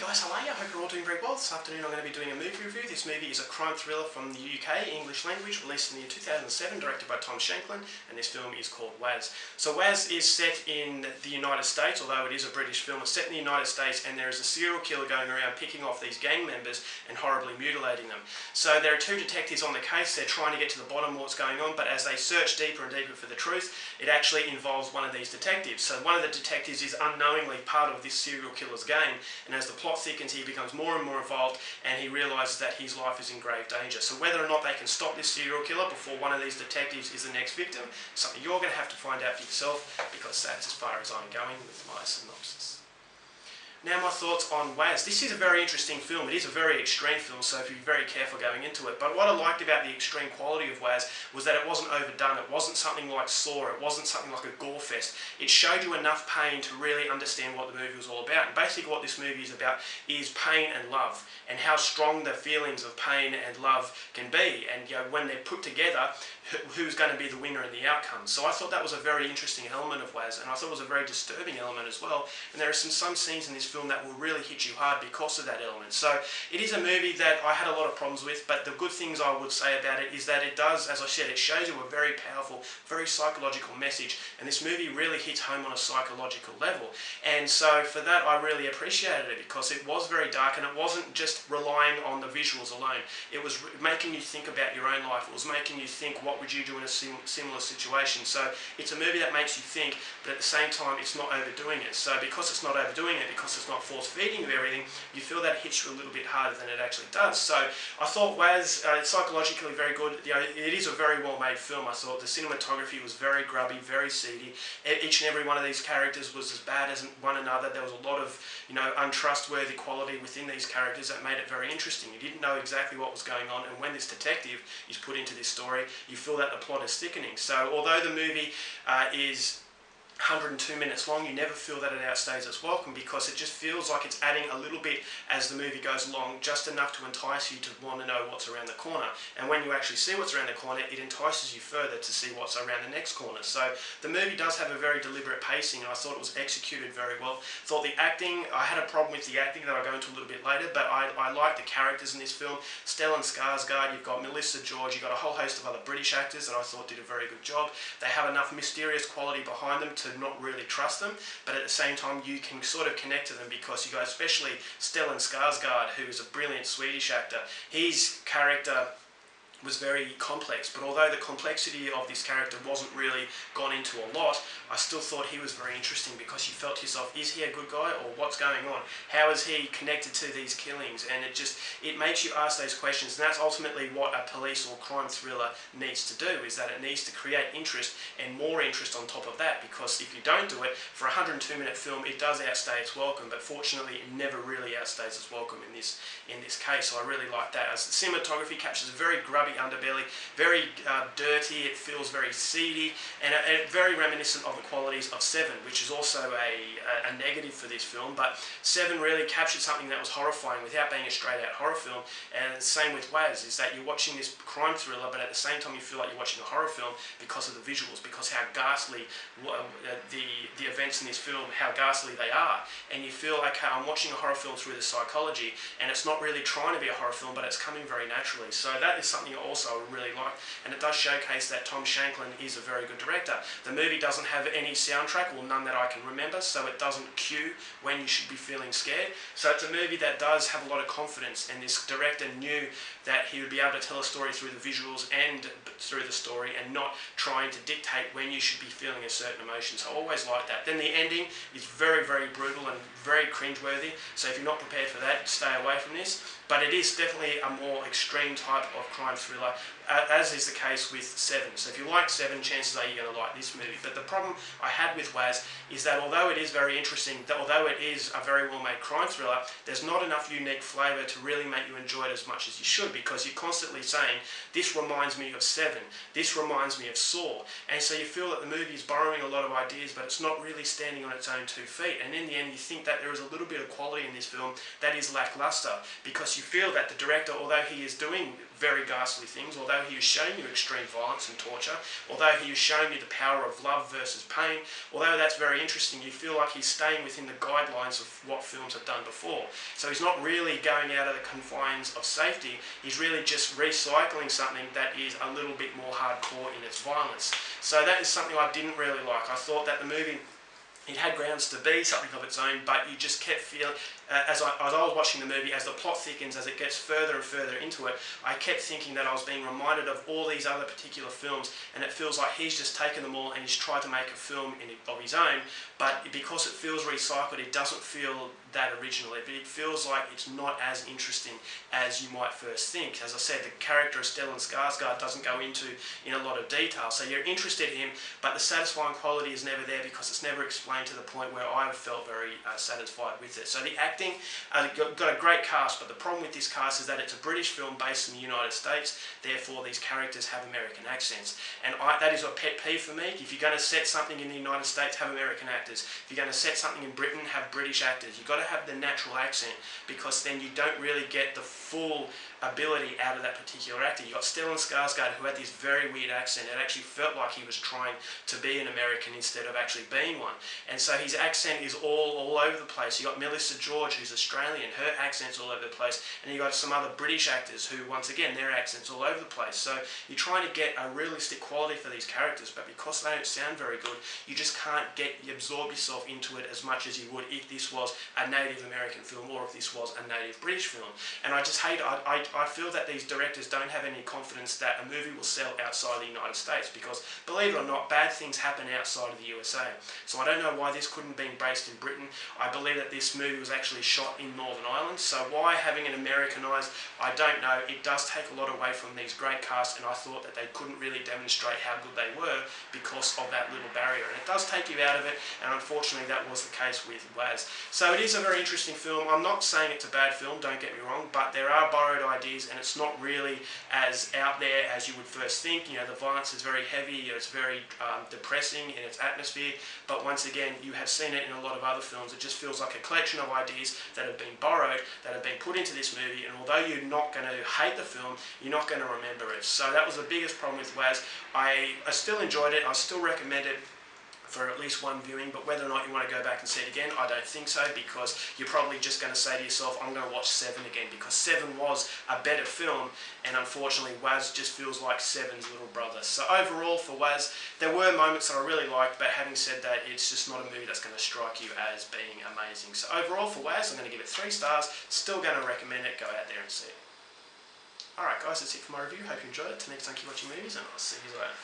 guys, how are you? I hope you're all doing very well. This afternoon I'm going to be doing a movie review. This movie is a crime thriller from the UK, English language, released in the year 2007, directed by Tom Shanklin, and this film is called Waz. So Waz is set in the United States, although it is a British film. It's set in the United States, and there is a serial killer going around picking off these gang members and horribly mutilating them. So there are two detectives on the case. They're trying to get to the bottom of what's going on, but as they search deeper and deeper for the truth, it actually involves one of these detectives. So one of the detectives is unknowingly part of this serial killer's game, and as the plot thickens, he becomes more and more involved, and he realises that his life is in grave danger. So whether or not they can stop this serial killer before one of these detectives is the next victim, is something you're going to have to find out for yourself, because that's as far as I'm going with my synopsis. Now my thoughts on Waz. This is a very interesting film. It is a very extreme film, so if you're very careful going into it. But what I liked about the extreme quality of Waz was that it wasn't overdone. It wasn't something like Saw. It wasn't something like a gore fest. It showed you enough pain to really understand what the movie was all about. And basically what this movie is about is pain and love, and how strong the feelings of pain and love can be. And when they're put together, who's going to be the winner in the outcome. So I thought that was a very interesting element of Waz, and I thought it was a very disturbing element as well. And there are some scenes in this film that will really hit you hard because of that element. So it is a movie that I had a lot of problems with, but the good things I would say about it is that it does, as I said, it shows you a very powerful, very psychological message, and this movie really hits home on a psychological level. And so for that I really appreciated it, because it was very dark, and it wasn't just relying on the visuals alone. It was making you think about your own life. It was making you think, what would you do in a similar situation? So it's a movie that makes you think, but at the same time it's not overdoing it. So because it's not overdoing it, because it's not force feeding you everything, you feel that it hits you a little bit harder than it actually does. So I thought Waz, psychologically very good. It is a very well made film. I thought the cinematography was very grubby, very seedy. Each and every one of these characters was as bad as one another. There was a lot of untrustworthy quality within ththese characters that made it very interesting. You didn't know exactly what was going on, and when this detective is put into this story, you feel that the plot is thickening. So although the movie is 102 minutes long, you never feel that it outstays its welcome, because it just feels like it's adding a little bit as the movie goes along, just enough to entice you to want to know what's around the corner. And when you actually see what's around the corner, it entices you further to see what's around the next corner. So the movie does have a very deliberate pacing, and I thought it was executed very well. Thought the acting, I had a problem with the acting that I'll go into a little bit later, but I like the characters in this film. Stellan Skarsgård, you've got Melissa George, you've got a whole host of other British actors that I thought did a very good job. They have enough mysterious quality behind them to not really trust them, but at the same time you can sort of connect to them, because you got especially Stellan Skarsgård, who is a brilliant Swedish actor. His character was very complex, but although the complexity of this character wasn't really gone into a lot, I still thought he was very interesting, because you felt to yourself, is he a good guy, or what's going on? How is he connected to these killings? And it makes you ask those questions, and that's ultimately what a police or crime thriller needs to do, is that it needs to create interest, and more interest on top of that, because if you don't do it, for a 102-minute film, it does outstay its welcome, but fortunately it never really outstays its welcome in this case. So I really like that, as the cinematography captures a very grubby underbelly, very dirty, it feels very seedy, and very reminiscent of the qualities of Seven, which is also a negative for this film. But Seven really captured something that was horrifying without being a straight-out horror film, and the same with Waz, is that you're watching this crime thriller, but at the same time you feel like you're watching a horror film because of the visuals, because how ghastly the events in this film, how ghastly they are, and you feel like, okay, I'm watching a horror film through the psychology, and it's not really trying to be a horror film, but it's coming very naturally. So that is something also I really like, and it does showcase that Tom Shanklin is a very good director. The movie doesn't have any soundtrack, or none that I can remember, so it doesn't cue when you should be feeling scared. So it's a movie that does have a lot of confidence, and this director knew that he would be able to tell a story through the visuals and through the story, and not trying to dictate when you should be feeling a certain emotion. So I always like that. Then the ending is very, very brutal and very cringeworthy, so if you're not prepared for that, stay away from this. But it is definitely a more extreme type of crime thriller, as is the case with Seven. So if you like Seven, chances are you're going to like this movie. But the problem I had with Waz is that although it is very interesting, although it is a very well-made crime thriller, there's not enough unique flavour to really make you enjoy it as much as you should, because you're constantly saying, this reminds me of Seven, this reminds me of Saw, and so you feel that the movie is borrowing a lot of ideas, but it's not really standing on its own 2 feet, and in the end you think that there is a little bit of quality in this film that is lackluster, because you feel that the director, although he is doing very ghastly things, although he was showing you extreme violence and torture, although he was showing you the power of love versus pain, although that's very interesting, you feel like he's staying within the guidelines of what films have done before. So he's not really going out of the confines of safety, he's really just recycling something that is a little bit more hardcore in its violence. So that is something I didn't really like. I thought that the movie, it had grounds to be something of its own, but you just kept feeling, as I was watching the movie, as the plot thickens, as it gets further and further into it, I kept thinking that I was being reminded of all these other particular films, and it feels like he's just taken them all and he's tried to make a film of his own, but because it feels recycled, it doesn't feel that original. It feels like it's not as interesting as you might first think. As I said, the character of Stellan Skarsgård doesn't go into in a lot of detail, so you're interested in him, but the satisfying quality is never there because it's never explained to the point where I felt very satisfied with it. So the acting, got a great cast, but the problem with this cast is that it's a British film based in the United States, therefore these characters have American accents. And that is a pet peeve for me. If you're going to set something in the United States, have American actors. If you're going to set something in Britain, have British actors. You've got to have the natural accent, because then you don't really get the full ability out of that particular actor. You got Stellan Skarsgård, who had this very weird accent. It actually felt like he was trying to be an American instead of actually being one. And so his accent is all over the place. You got Melissa George, who's Australian, her accent's all over the place. And you got some other British actors who, once again, their accent's all over the place. So you're trying to get a realistic quality for these characters, but because they don't sound very good, you just can't absorb yourself into it as much as you would if this was a Native American film or if this was a Native British film. And I just hate it. I feel that these directors don't have any confidence that a movie will sell outside the United States, because, believe it or not, bad things happen outside of the USA. So I don't know why this couldn't have been based in Britain. I believe that this movie was actually shot in Northern Ireland, so why having it Americanised, I don't know. It does take a lot away from these great casts, and I thought that they couldn't really demonstrate how good they were because of that little barrier. And it does take you out of it, and unfortunately that was the case with Waz. So it is a very interesting film. I'm not saying it's a bad film, don't get me wrong, but there are borrowed ideas, and it's not really as out there as you would first think. You know, the violence is very heavy, it's very depressing in its atmosphere, but once again, you have seen it in a lot of other films. It just feels like a collection of ideas that have been borrowed, that have been put into this movie, and although you're not going to hate the film, you're not going to remember it. So that was the biggest problem with Waz. I still enjoyed it, I still recommend it for at least one viewing, but whether or not you want to go back and see it again, I don't think so, because you're probably just going to say to yourself, I'm going to watch Seven again, because Seven was a better film, and unfortunately Waz just feels like Seven's little brother. So overall for Waz, there were moments that I really liked, but having said that, it's just not a movie that's going to strike you as being amazing. So overall for Waz, I'm going to give it 3 stars, still going to recommend it, go out there and see it. Alright guys, that's it for my review, hope you enjoyed it. Till next time, keep watching movies, and I'll see you later.